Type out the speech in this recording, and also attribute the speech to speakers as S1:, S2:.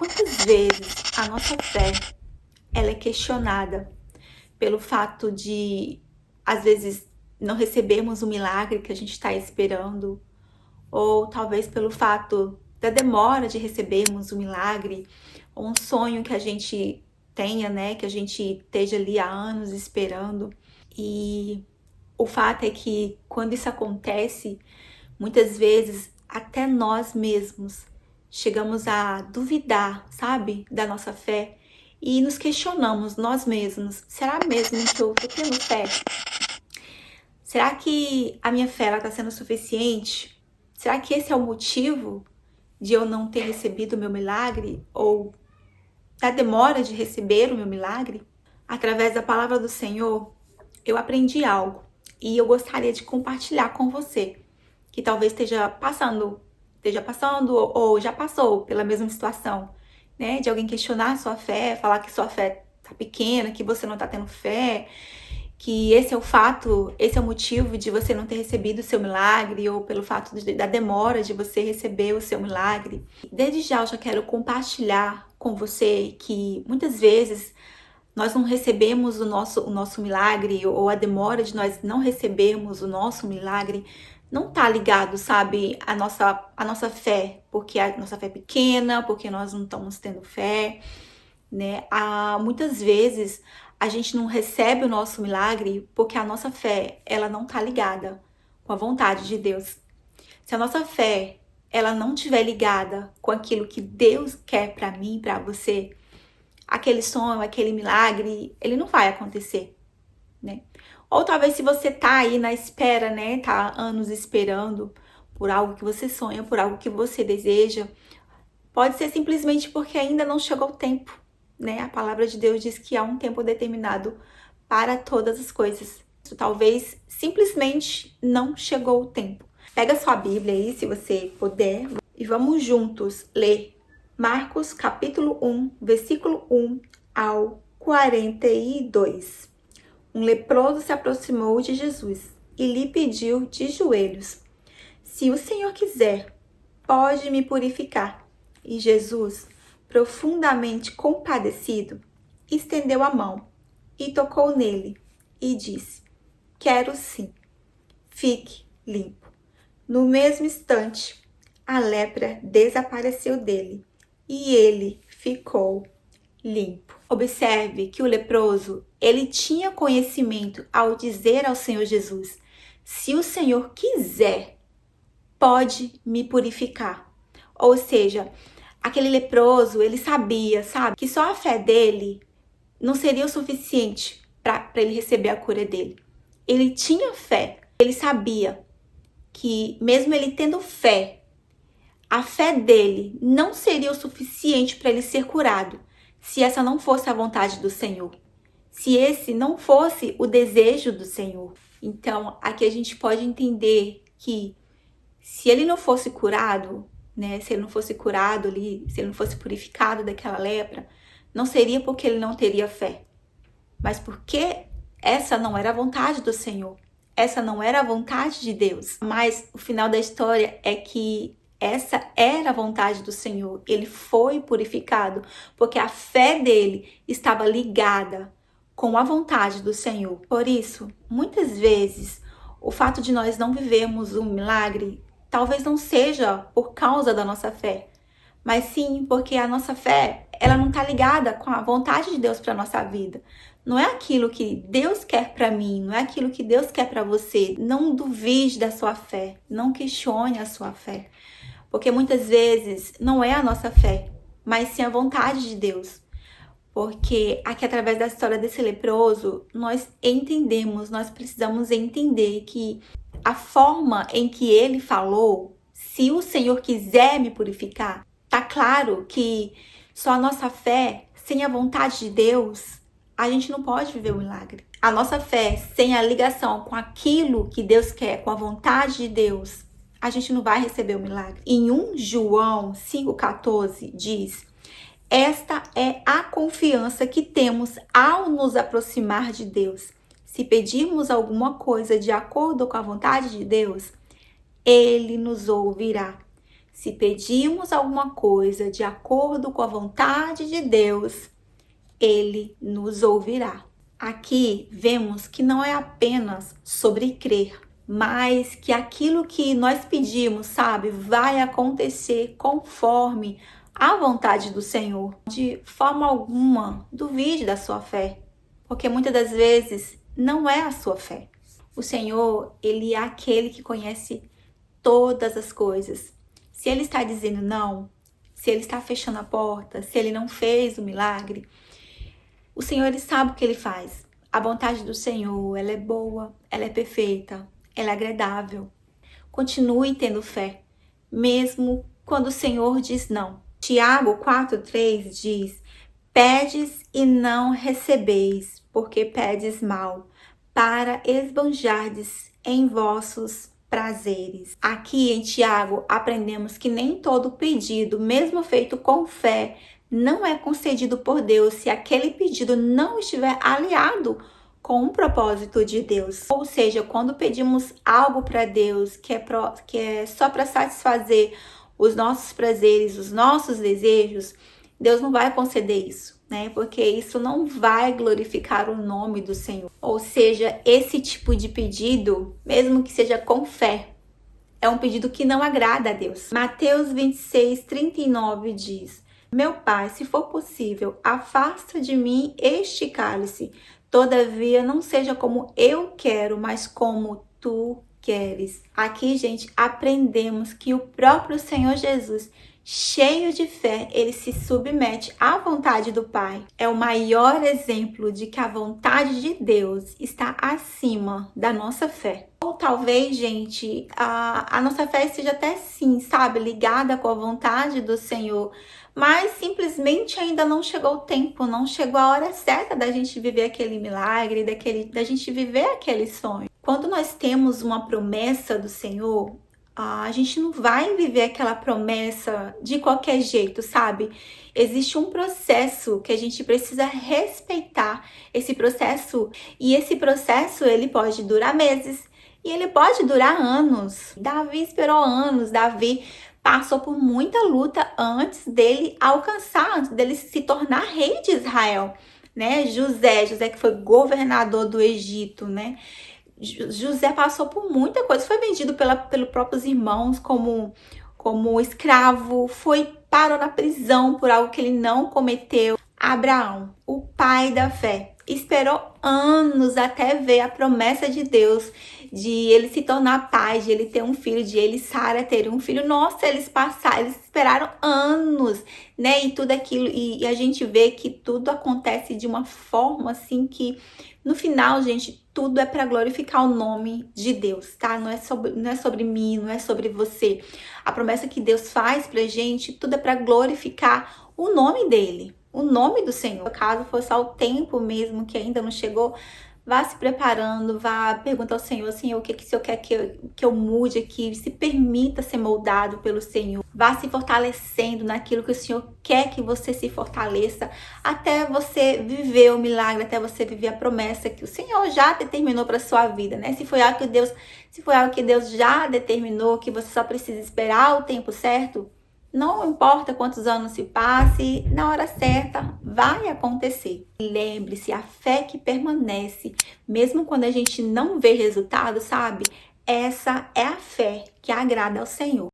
S1: Quantas vezes a nossa fé ela é questionada pelo fato de, às vezes, não recebermos o milagre que a gente está esperando, ou talvez pelo fato da demora de recebermos o milagre, ou um sonho que a gente tenha, né, que a gente esteja ali há anos esperando. E o fato é que quando isso acontece, muitas vezes até nós mesmos chegamos a duvidar, sabe, da nossa fé e nos questionamos nós mesmos: será mesmo que eu tô tendo fé? Será que a minha fé está sendo suficiente? Será que esse é o motivo de eu não ter recebido o meu milagre ou da demora de receber o meu milagre? Através da palavra do Senhor, eu aprendi algo e eu gostaria de compartilhar com você que talvez esteja passando ou já passou pela mesma situação, né? De alguém questionar a sua fé, falar que sua fé tá pequena, que você não tá tendo fé, que esse é o fato, esse é o motivo de você não ter recebido o seu milagre, ou pelo fato da demora de você receber o seu milagre. Desde já eu já quero compartilhar com você que muitas vezes nós não recebemos o nosso milagre, ou a demora de nós não recebermos o nosso milagre não tá ligado, sabe, a nossa fé, porque a nossa fé é pequena, porque nós não estamos tendo fé, né? Muitas vezes a gente não recebe o nosso milagre porque a nossa fé, ela não tá ligada com a vontade de Deus. Se a nossa fé, ela não estiver ligada com aquilo que Deus quer para mim, para você, aquele sonho, aquele milagre, ele não vai acontecer, né? Ou talvez se você tá aí na espera, né, tá há anos esperando por algo que você sonha, por algo que você deseja, pode ser simplesmente porque ainda não chegou o tempo, né? A palavra de Deus diz que há um tempo determinado para todas as coisas. Talvez simplesmente não chegou o tempo. Pega sua Bíblia aí, se você puder, e vamos juntos ler Marcos capítulo 1, versículo 1 ao 42. Um leproso se aproximou de Jesus e lhe pediu de joelhos: se o Senhor quiser, pode me purificar. E Jesus, profundamente compadecido, estendeu a mão e tocou nele e disse: quero sim, fique limpo. No mesmo instante, a lepra desapareceu dele e ele ficou limpo. Observe que o leproso, ele tinha conhecimento ao dizer ao Senhor Jesus: se o Senhor quiser, pode me purificar. Ou seja, aquele leproso, ele sabia, sabe, que só a fé dele não seria o suficiente para ele receber a cura dele. Ele tinha fé, ele sabia que mesmo ele tendo fé, a fé dele não seria o suficiente para ele ser curado, se essa não fosse a vontade do Senhor, se esse não fosse o desejo do Senhor. Então, aqui a gente pode entender que se ele não fosse curado, né, se ele não fosse curado ali, se ele não fosse purificado daquela lepra, não seria porque ele não teria fé, mas porque essa não era a vontade do Senhor, essa não era a vontade de Deus. Mas o final da história é que essa era a vontade do Senhor. Ele foi purificado porque a fé dele estava ligada com a vontade do Senhor. Por isso, muitas vezes, o fato de nós não vivermos um milagre talvez não seja por causa da nossa fé, mas sim porque a nossa fé, ela não está ligada com a vontade de Deus para nossa vida. Não é aquilo que Deus quer para mim, não é aquilo que Deus quer para você. Não duvide da sua fé, não questione a sua fé. Porque muitas vezes não é a nossa fé, mas sim a vontade de Deus. Porque aqui, através da história desse leproso, nós entendemos, nós precisamos entender que a forma em que ele falou, se o Senhor quiser me purificar, tá claro que só a nossa fé, sem a vontade de Deus, a gente não pode viver o milagre. A nossa fé, sem a ligação com aquilo que Deus quer, com a vontade de Deus, a gente não vai receber o milagre. Em 1 João 5,14 diz: esta é a confiança que temos ao nos aproximar de Deus. Se pedirmos alguma coisa de acordo com a vontade de Deus, Ele nos ouvirá. Se pedirmos alguma coisa de acordo com a vontade de Deus, Ele nos ouvirá. Aqui vemos que não é apenas sobre crer, mas que aquilo que nós pedimos, sabe, vai acontecer conforme a vontade do Senhor. De forma alguma, duvide da sua fé, porque muitas das vezes não é a sua fé. O Senhor, Ele é aquele que conhece todas as coisas. Se Ele está dizendo não, se Ele está fechando a porta, se Ele não fez o milagre, o Senhor, Ele sabe o que Ele faz. A vontade do Senhor, ela é boa, ela é perfeita, ela é agradável. Continue tendo fé, mesmo quando o Senhor diz não. Tiago 4,3 diz: pedes e não recebeis, porque pedes mal, para esbanjardes em vossos prazeres. Aqui em Tiago aprendemos que nem todo pedido, mesmo feito com fé, não é concedido por Deus se aquele pedido não estiver aliado com o propósito de Deus. Ou seja, quando pedimos algo para Deus que é só para satisfazer os nossos prazeres, os nossos desejos, Deus não vai conceder isso, né? Porque isso não vai glorificar o nome do Senhor. Ou seja, esse tipo de pedido, mesmo que seja com fé, é um pedido que não agrada a Deus. Mateus 26:39 diz: meu Pai, se for possível, afasta de mim este cálice. Todavia, não seja como eu quero, mas como tu queres. Aqui, gente, aprendemos que o próprio Senhor Jesus, cheio de fé, ele se submete à vontade do Pai. É o maior exemplo de que a vontade de Deus está acima da nossa fé. Ou talvez, gente, a nossa fé esteja até sim, sabe, ligada com a vontade do Senhor, mas simplesmente ainda não chegou o tempo, não chegou a hora certa da gente viver aquele milagre, da gente viver aquele sonho. Quando nós temos uma promessa do Senhor, a gente não vai viver aquela promessa de qualquer jeito, sabe? Existe um processo que a gente precisa respeitar esse processo, e esse processo ele pode durar meses e ele pode durar anos. Davi esperou anos, Davi passou por muita luta antes dele alcançar, antes dele se tornar rei de Israel, né? José que foi governador do Egito, né? José passou por muita coisa, foi vendido pelos próprios irmãos como escravo, parou na prisão por algo que ele não cometeu. Abraão, o pai da fé, esperou anos até ver a promessa de Deus, de ele se tornar pai, de ele ter um filho, de ele e Sara terem um filho. Nossa, eles esperaram anos, né? E tudo aquilo, e a gente vê que tudo acontece de uma forma assim que no final, gente, tudo é para glorificar o nome de Deus, tá? Não é sobre mim, não é sobre você. A promessa que Deus faz pra gente, tudo é para glorificar o nome dele, o nome do Senhor. Caso for só o tempo mesmo que ainda não chegou, vá se preparando, vá perguntar ao Senhor, Senhor, o que o Senhor quer que eu mude aqui? Se permita ser moldado pelo Senhor. Vá se fortalecendo naquilo que o Senhor quer que você se fortaleça, até você viver o milagre, até você viver a promessa que o Senhor já determinou para sua vida, né? Se foi algo que Deus já determinou, que você só precisa esperar o tempo certo, não importa quantos anos se passe, na hora certa vai acontecer. Lembre-se, a fé que permanece, mesmo quando a gente não vê resultado, sabe? Essa é a fé que agrada ao Senhor.